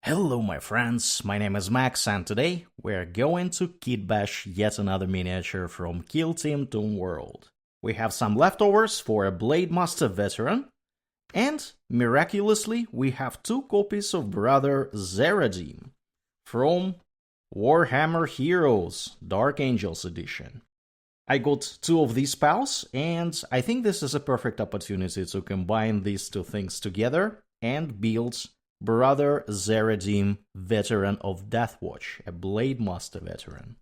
Hello my friends, my name is Max and today we're going to kitbash yet another miniature from Kill Team Toon World. We have some leftovers for a Blademaster Veteran, and miraculously we have 2 copies of Brother Zeradim from Warhammer Heroes Dark Angels Edition. I got 2 of these pals, and I think this is a perfect opportunity to combine these 2 things together and build Brother Zeradim, Veteran of Deathwatch, a Blademaster Veteran.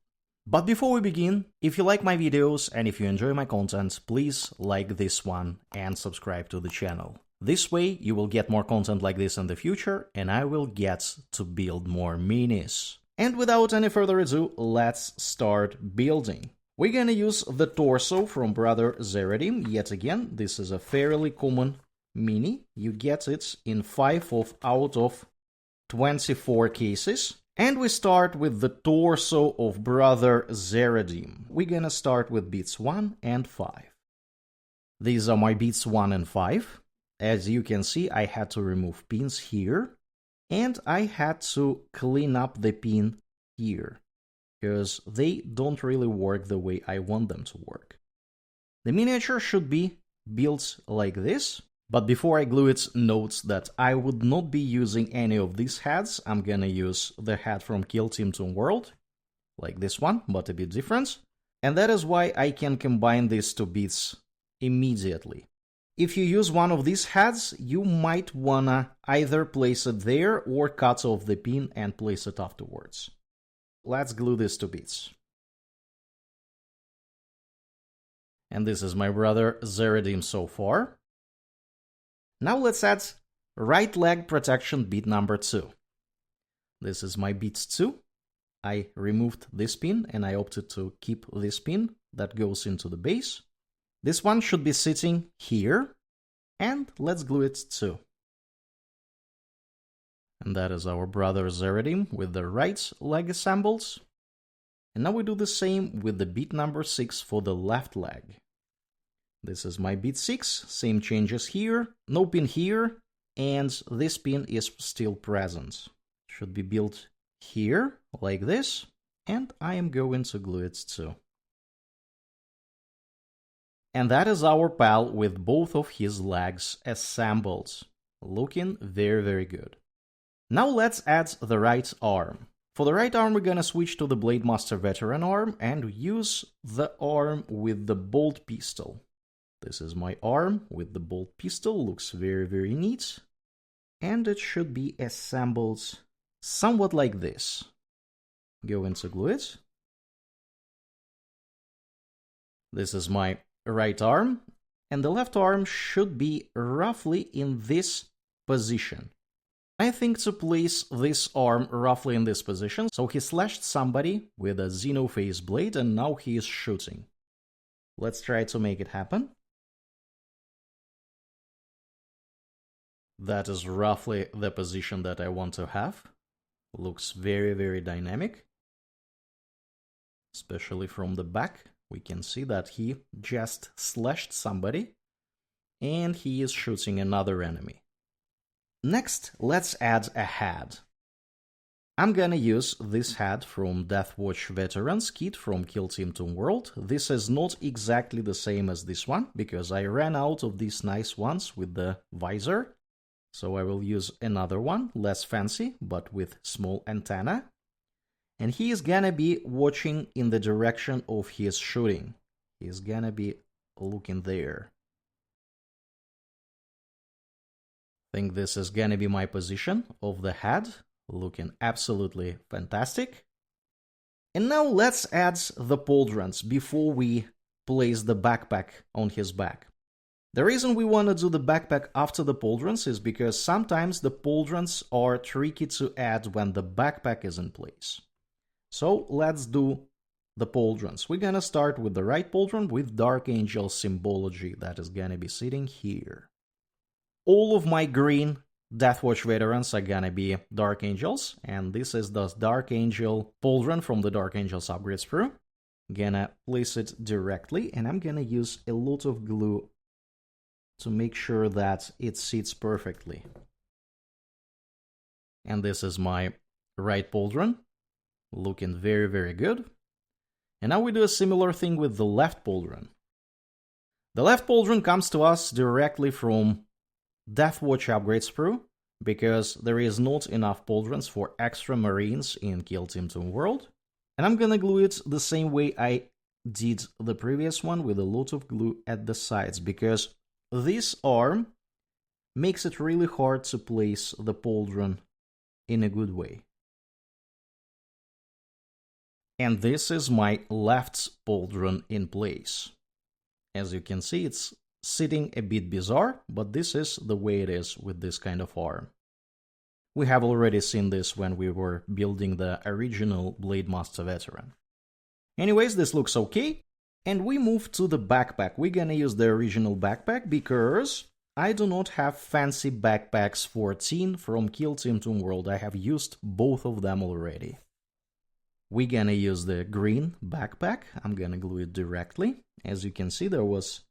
But before we begin, if you like my videos and if you enjoy my content, please like this one and subscribe to the channel. This way you will get more content like this in the future and I will get to build more minis. And without any further ado, let's start building. We're gonna use the torso from Brother Zeradim. Yet again, this is a fairly common mini. You get it in 5 out of 24 cases. And we start with the torso of Brother Zeradim. We're gonna start with beats 1 and 5. These are my beats 1 and 5. As you can see, I had to remove pins here. And I had to clean up the pin here, because they don't really work the way I want them to work. The miniature should be built like this. But before I glue it, note that I would not be using any of these heads. I'm gonna use the head from Kill Team Toon World, like this one, but a bit different. And that is why I can combine these 2 bits immediately. If you use one of these heads, you might wanna either place it there or cut off the pin and place it afterwards. Let's glue these 2 bits. And this is my Brother Zeradim so far. Now let's add right leg protection bead number 2. This is my bead 2. I removed this pin and I opted to keep this pin that goes into the base. This one should be sitting here, and let's glue it too. And that is our Brother Zeradim with the right leg assembled. And now we do the same with the bead number 6 for the left leg. This is my bead 6, same changes here, no pin here, and this pin is still present. Should be built here, like this, and I am going to glue it too. And that is our pal with both of his legs assembled. Looking very good. Now let's add the right arm. For the right arm, we're gonna switch to the Blademaster Veteran arm and use the arm with the bolt pistol. This is my arm with the bolt pistol, looks very neat. And it should be assembled somewhat like this. Go into glue it. This is my right arm, and the left arm should be roughly in this position. I think to place this arm roughly in this position, so he slashed somebody with a xeno-phase blade and now he is shooting. Let's try to make it happen. That is roughly the position that I want to have. Looks very dynamic. Especially from the back, we can see that he just slashed somebody and he is shooting another enemy. Next, let's add a head. I'm gonna use this head from Deathwatch Veterans kit from Kill Team Toon World. This is not exactly the same as this one, because I ran out of these nice ones with the visor. So I will use another one, less fancy, but with small antenna. And he is gonna be watching in the direction of his shooting. He's gonna be looking there. I think this is gonna be my position of the head. Looking absolutely fantastic. And now let's add the pauldrons before we place the backpack on his back. The reason we want to do the backpack after the pauldrons is because sometimes the pauldrons are tricky to add when the backpack is in place. So let's do the pauldrons. We're gonna start with the right pauldron with Dark Angel symbology that is gonna be sitting here. All of my green Deathwatch Veterans are gonna be Dark Angels, and this is the Dark Angel pauldron from the Dark Angels upgrade sprue. Gonna place it directly, and I'm gonna use a lot of glue to make sure that it sits perfectly. And this is my right pauldron, looking very, very good. And now we do a similar thing with the left pauldron. The left pauldron comes to us directly from Deathwatch upgrade sprue, because there is not enough pauldrons for extra marines in Kill Team Toon World. And I'm gonna glue it the same way I did the previous one, with a lot of glue at the sides, because this arm makes it really hard to place the pauldron in a good way. And this is my left pauldron in place. As you can see, it's sitting a bit bizarre, but this is the way it is with this kind of arm. We have already seen this when we were building the original Blademaster Veteran. Anyways, this looks okay, and we move to the backpack. We're gonna use the original backpack because I do not have fancy backpacks 14 from Kill Team Toon World. I have used both of them already. We're gonna use the green backpack. I'm gonna glue it directly. As you can see, there was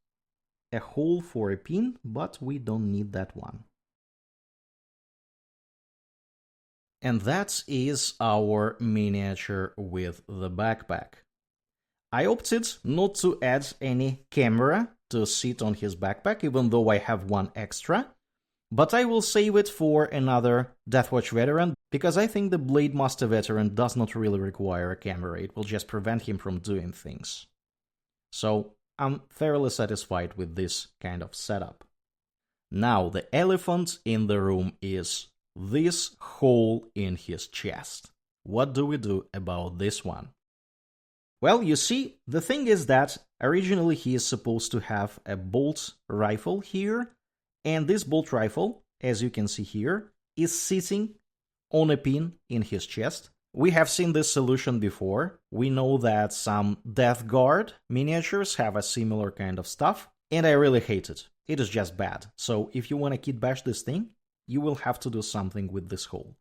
a hole for a pin, but we don't need that one. And that is our miniature with the backpack. I opted not to add any camera to sit on his backpack, even though I have one extra. But I will save it for another Deathwatch Veteran, because I think the Blademaster Veteran does not really require a camera. It will just prevent him from doing things. So I'm fairly satisfied with this kind of setup. Now, the elephant in the room is this hole in his chest. What do we do about this one? Well, you see, the thing is that originally he is supposed to have a bolt rifle here, and this bolt rifle, as you can see here, is sitting on a pin in his chest. We have seen this solution before. We know that some Death Guard miniatures have a similar kind of stuff, and I really hate it. It is just bad. So if you want to kitbash this thing, you will have to do something with this hole.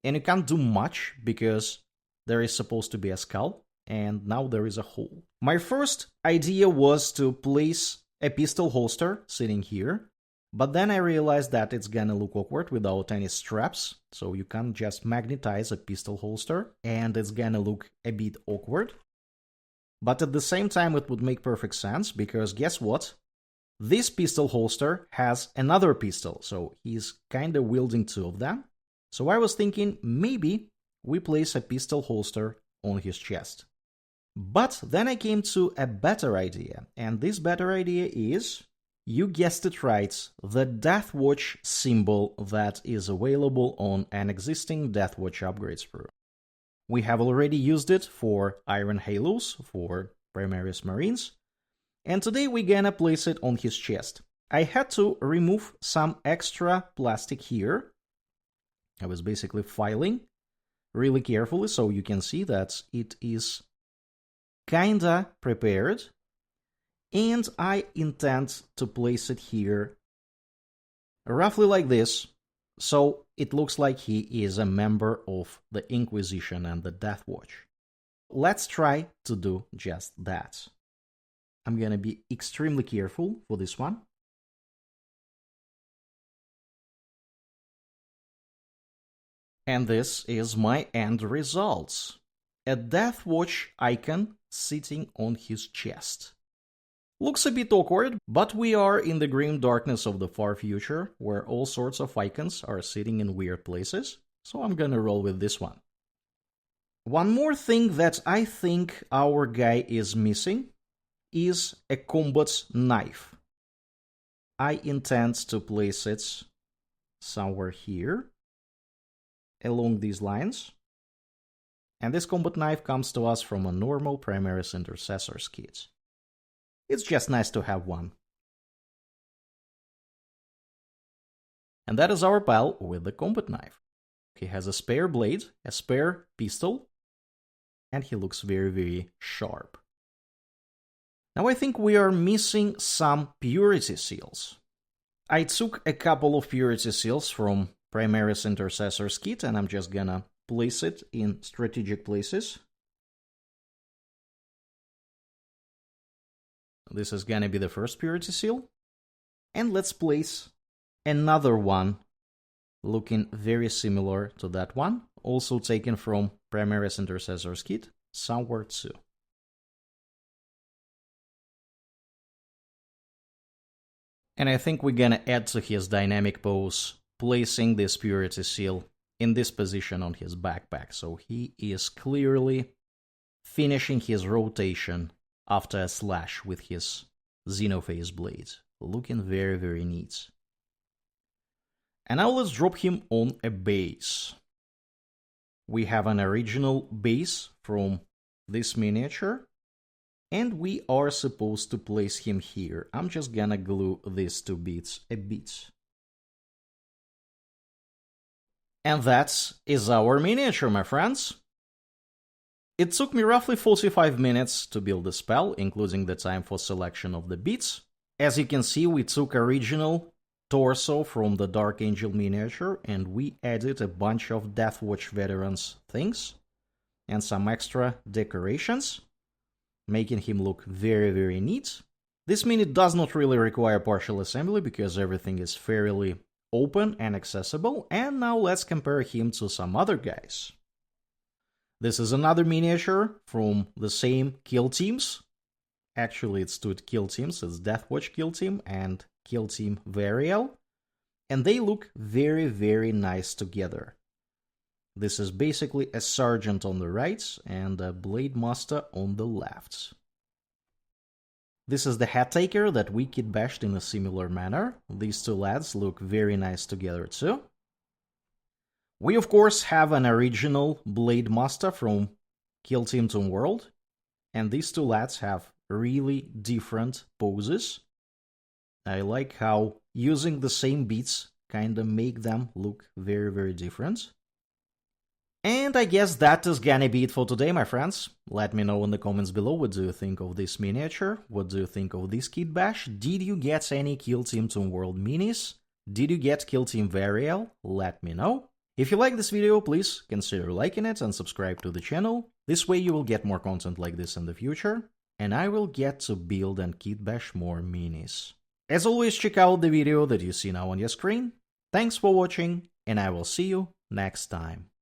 And you can't do much because there is supposed to be a skull, and now there is a hole. My first idea was to place a pistol holster sitting here, but then I realized that it's gonna look awkward without any straps, so you can't just magnetize a pistol holster, and it's gonna look a bit awkward. But at the same time, it would make perfect sense, because guess what? This pistol holster has another pistol, so he's kinda wielding two of them. So I was thinking maybe we place a pistol holster on his chest. But then I came to a better idea, and this better idea is, you guessed it right, the Deathwatch symbol that is available on an existing Deathwatch upgrade sprue. We have already used it for Iron Halos, for Primaris Marines, and today we're gonna place it on his chest. I had to remove some extra plastic here. I was basically filing really carefully, so you can see that it is kinda prepared. And I intend to place it here roughly like this, so it looks like he is a member of the Inquisition and the Deathwatch. Let's try to do just that. I'm gonna be extremely careful for this one. And this is my end result. A Deathwatch icon sitting on his chest. Looks a bit awkward, but we are in the grim darkness of the far future, where all sorts of icons are sitting in weird places, so I'm gonna roll with this one. One more thing that I think our guy is missing is a combat knife. I intend to place it somewhere here, along these lines. And this combat knife comes to us from a normal Primaris Intercessor's kit. It's just nice to have one. And that is our pal with the combat knife. He has a spare blade, a spare pistol, and he looks very, very sharp. Now I think we are missing some purity seals. I took a couple of purity seals from Primaris Intercessor's kit, and I'm just gonna place it in strategic places. This is gonna be the first purity seal. And let's place another one looking very similar to that one, also taken from Primaris Intercessor's kit, somewhere too. And I think we're gonna add to his dynamic pose, placing this Purity Seal in this position on his backpack, so he is clearly finishing his rotation after a slash with his Xenophase blades. Looking very, very neat. And now let's drop him on a base. We have an original base from this miniature, and we are supposed to place him here. I'm just gonna glue these two bits a bit. And that is our miniature, my friends. It took me roughly 45 minutes to build the spell, including the time for selection of the bits. As you can see, we took original torso from the Dark Angel miniature and we added a bunch of Deathwatch Veterans things and some extra decorations, making him look very, very neat. This mini does not really require partial assembly because everything is fairly open and accessible. And now let's compare him to some other guys. This is another miniature from the same kill teams. Actually, it's two kill teams. It's Deathwatch kill team and kill team Variel. And they look very, very nice together. This is basically a sergeant on the right and a Blademaster on the left. This is the head taker that we kitbashed in a similar manner. These two lads look very nice together too. We of course have an original Blademaster from Kill Team Toon World, and these two lads have really different poses. I like how using the same beats kinda make them look very, very different. And I guess that is gonna be it for today, my friends. Let me know in the comments below, what do you think of this miniature? What do you think of this kitbash? Did you get any Kill Team Toon World minis? Did you get Kill Team Variel? Let me know. If you like this video, please consider liking it and subscribe to the channel. This way you will get more content like this in the future, and I will get to build and kitbash more minis. As always, check out the video that you see now on your screen. Thanks for watching, and I will see you next time.